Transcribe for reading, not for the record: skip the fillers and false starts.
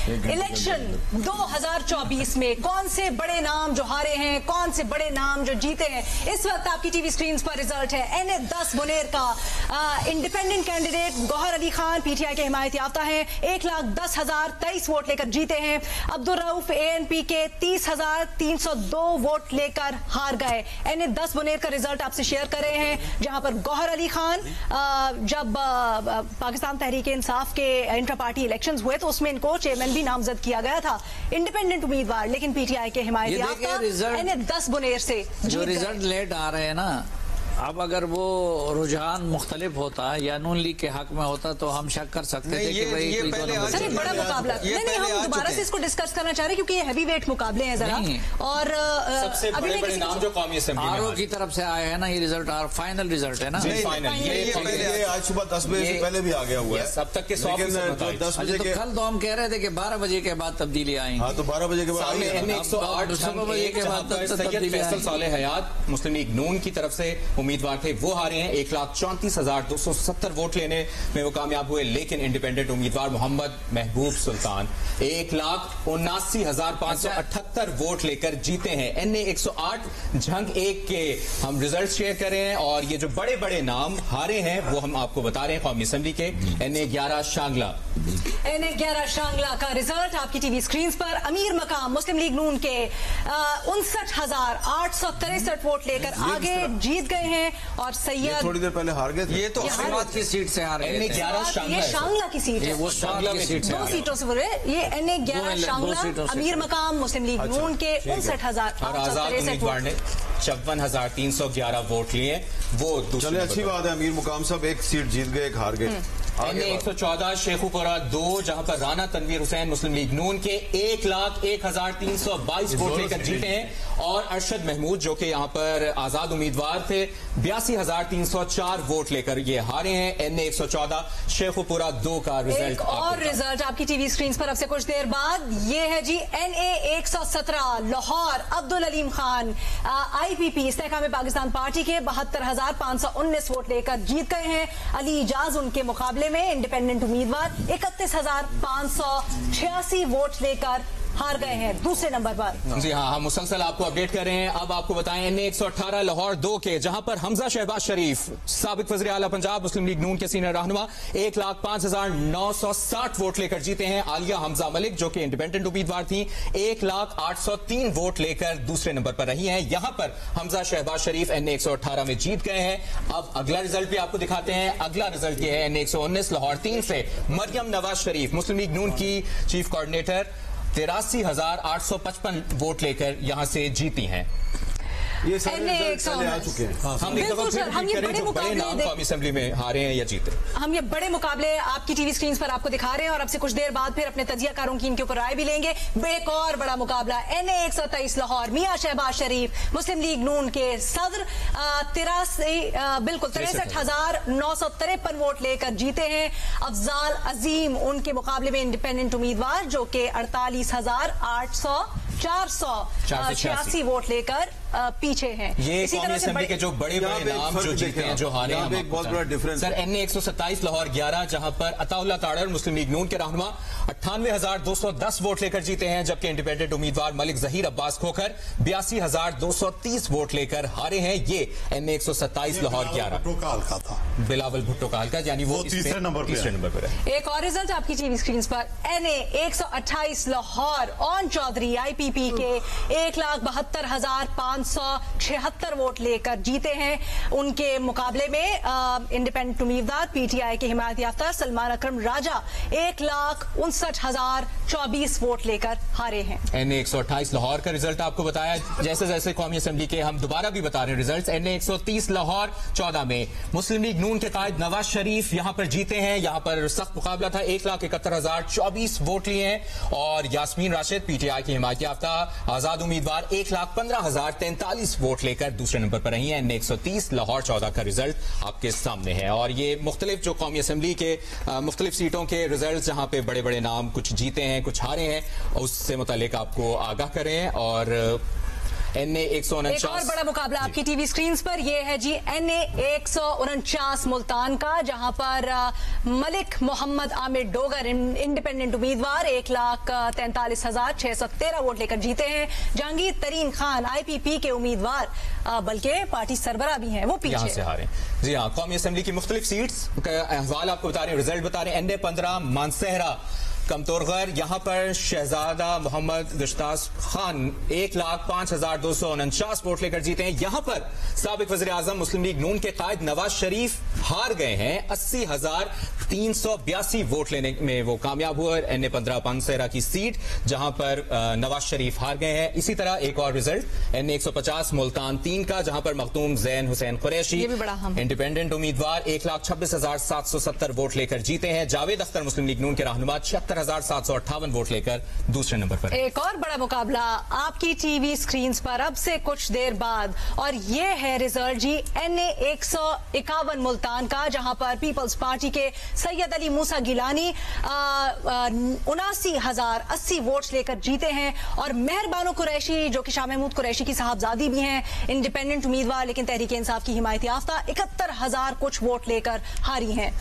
Election 2024 में कौन से बड़े नाम जो हारे हैं, कौन से बड़े नाम जो जीते हैं, इस वक्त आपकी टीवी स्क्रीन पर रिजल्ट है। NA-10 मुनेर का independent candidate Gauhar Ali Khan PTI के हिमायत याफ्ता हैं, 1,10,023 वोट लेकर जीते हैं। अब्दुल रऊफ ANP के 30,302 वोट लेकर हार गए। NA-10 मुनेर का रिजल्ट आपसे शेयर कर रहे हैं, जहां पर गौहर अली खान जब पाकिस्तान तहरीक इंसाफ के इंट्रा पार्टी इलेक्शंस हुए तो उसमें इनको चेयरमैन भी नामजद किया गया था, इंडिपेंडेंट उम्मीदवार, लेकिन पीटीआई के हिमायत याफ्ता NA-10 मुनेर से जो रिजल्ट लेट आ रहे हैं ना, अब अगर वो रुझान मुख्तलिफ होता या नून लीग के हक में होता तो हम शक कर सकते थे कि भाई कोई सर एक बड़ा मुकाबला नहीं, हम दोबारा से इसको डिस्कस करना चाह रहे हैं क्योंकि ये हैवी वेट मुकाबले हैं जरा, और सबसे बड़े नाम जो कौमी असेंबली आरओ की तरफ से आए हैं ना, ये रिजल्ट फाइनल रिजल्ट है ना, ये आज सुबह 10 बजे से पहले भी आ गया हुआ है। अब तक के 10 बजे के कल तो हम कह रहे थे कि 12 बजे के बाद तब्दीली आएंगी। हाँ, तो 12 बजे के बाद फैसल साले हयात मुस्लिम लीग नून की तरफ से उम्मीदवार थे, वो हारे हैं। 1,34,270 वोट लेने में वो कामयाब हुए, लेकिन इंडिपेंडेंट उम्मीदवार मोहम्मद महबूब सुल्तान 1,79,578 वोट लेकर जीते हैं। NA-108 झंग 1 के हम रिजल्ट शेयर कर रहे हैं, और ये जो बड़े बड़े नाम हारे हैं वो हम आपको बता रहे हैं कौमी असेंबली के। NA-11 शांगला, NA-11 शांगला का रिजल्ट आपकी टीवी स्क्रीन पर। अमीर मकाम मुस्लिम लीग नून के 59,863 वोट लेकर आगे जीत गए हैं, और सैयद थोड़ी देर पहले हार गए थे। ये तो हमाद की सीट से हार गए। ये शांगला की सीट है, वो शांगला की सीट से 2 सीटों से बोले। ये NA-11 शांगला अमीर मकाम मुस्लिम लीग नून के 59,863 उम्मीदवार ने 54,311 वोट लिए। वो चले, अच्छी बात है। अमीर मुकाम साहब एक सीट जीत गए, एक हार गए। NA-114 शेखुपुरा 2, जहां पर राना तनवीर हुसैन मुस्लिम लीग नून के 1,01,322 वोट लेकर जीते हैं, और अरशद महमूद जो कि यहां पर आजाद उम्मीदवार थे 82,304 वोट लेकर ये हारे हैं। NA-114 शेखुपुरा 2 का रिजल्ट। एक और रिजल्ट आपकी टीवी स्क्रीन पर अब से कुछ देर बाद ये है जी। NA-117 Lahore Abdul Aleem Khan IPP Istehkam Pakistan party के 72,519 वोट लेकर जीत गए हैं। अली इजाज उनके मुकाबले में इंडिपेंडेंट उम्मीदवार 31,586 वोट लेकर हार गए हैं दूसरे नंबर पर। जी हाँ, हम मुसलसल आपको अपडेट कर रहे हैं। अब आपको बताएं NA-118 लाहौर 2 के, जहां पर हमजा शहबाज शरीफ साबिक वज़ीर आला पंजाब मुस्लिम लीग नून के सीनियर रहनुमा 1,05,960 वोट लेकर जीते हैं। आलिया हमजा मलिक जो कि इंडिपेंडेंट उम्मीदवार थी 1,0803 वोट लेकर दूसरे नंबर पर रही हैं। यहां पर हमजा शहबाज शरीफ NA-118 में जीत गए हैं। अब अगला रिजल्ट भी आपको दिखाते हैं। अगला रिजल्ट ये है NA-119 लाहौर 3 से मरियम नवाज शरीफ मुस्लिम लीग नून की चीफ कोऑर्डिनेटर 83,855 वोट लेकर यहां से जीती हैं। ये सारे रिजल्ट आ चुके हैं। हम ये बड़े मुकाबले कौमी असेंबली में हारे हैं या जीते, हम ये बड़े मुकाबले आपकी टीवी स्क्रीन पर आपको दिखा रहे हैं, और अब से कुछ देर बाद फिर अपने तजियाकारों की इनके ऊपर राय भी लेंगे। एक और बड़ा मुकाबला NA-123 लाहौर मियां शहबाज शरीफ मुस्लिम लीग नून के सदर 63,953 वोट लेकर जीते हैं। अफजाल अजीम उनके मुकाबले में इंडिपेंडेंट उम्मीदवार जो कि 48,486 वोट लेकर पीछे हैं। ये कौमी असेंबली के जो बड़े बड़े नाम जो जीते हैं, जो हारे हैं, एक बहुत बड़ा डिफरेंस सर। NA-127 लाहौर 11, जहां पर अताउल्लाह ताड़र मुस्लिम लीग नून के रहनुमा 98,210 वोट लेकर जीते हैं, जबकि इंडिपेंडेंट उम्मीदवार मलिक जहीर अब्बास खोखर 82,230 वोट लेकर हारे हैं। ये NA-127 लाहौर 11 का था, बिलावल भुट्टो काल का, यानी वो तीसरे नंबर पर है। एक और रिजल्ट आपकी टीवी स्क्रीन पर। NA-128 Lahore on Chaudhary IPP के 1,72,576 वोट लेकर जीते हैं। उनके मुकाबले में इंडिपेंडेंट उम्मीदवार PTI के हिमायत याफ्ता सलमान अकरम राजा 1,59,024 वोट लेकर हारे हैं। NA-128 लाहौर का रिजल्ट आपको बताया। जैसे जैसे कौमी असेंबली के हम दोबारा भी बता रहे हैं रिजल्ट। NA-130 लाहौर 14 में मुस्लिम लीग नून के कायद नवाज शरीफ यहां पर जीते हैं। यहां पर सख्त मुकाबला था, 1,71,024 वोट लिए हैं, और यास्मीन राशिद PTI की हिमायत याफ्ता आजाद उम्मीदवार 1,15,043 वोट लेकर दूसरे नंबर पर रही हैं। NA-130 लाहौर 14 का रिजल्ट आपके सामने है, और ये मुख्तलिफ जो कौमी असेंबली के मुख्तलिफ सीटों के रिजल्ट जहां पे बड़े बड़े नाम कुछ जीते हैं कुछ हारे हैं, उससे मुतालिक आपको आगाह करें। और NA 149। एक और बड़ा मुकाबला आपकी टीवी स्क्रीन पर ये है जी NA 149 मुल्तान का, जहां पर मलिक मोहम्मद आमिर डोगर इंडिपेंडेंट उम्मीदवार 1,43,613 वोट लेकर जीते हैं। जहांगीर तरीन खान IPP के उम्मीदवार, बल्कि पार्टी सरबरा भी हैं, वो पीछे यहां से हारे। जी हाँ, कौमी असेंबली की मुख्तलिफ सीट्स का अहवाल आपको बता रहे हैं, रिजल्ट बता रहे हैं। NA 15 मानसहरा कमतोरगर, यहां पर शहजादा मोहम्मद गुश्तास खान 1,05,249 वोट लेकर जीते हैं। यहां पर साबिक वज़ीर आज़म मुस्लिम लीग नून के कायद नवाज शरीफ हार गए हैं। 80,382 वोट लेने में वो कामयाब हुए। NA 15 पानसेरा की सीट जहां पर नवाज शरीफ हार गए हैं। इसी तरह एक और रिजल्ट NA 150 मुल्तान 3 का, जहां पर मखदूम जैन हुसैन कुरैशी इंडिपेंडेंट उम्मीदवार 1,26,770 वोट लेकर जीते हैं। जावेद अख्तर मुस्लिम लीग नून के रहनुमा 76,758 वोट लेकर दूसरे नंबर पर। एक और बड़ा मुकाबला आपकी टीवी स्क्रीन पर अब से कुछ देर बाद, और ये है रिजल्ट जी NA 151 मुल्तान का, जहां पर पीपल्स पार्टी के सैयद अली मूसा गिलानी 79,080 वोट्स लेकर जीते हैं। और मेहरबानो कुरैशी, जो कि शाह महमूद कुरैशी की साहबजादी भी हैं, इंडिपेंडेंट उम्मीदवार लेकिन तहरीक इंसाफ की हिमायत याफ्ता, 71,000 कुछ वोट लेकर हारी हैं।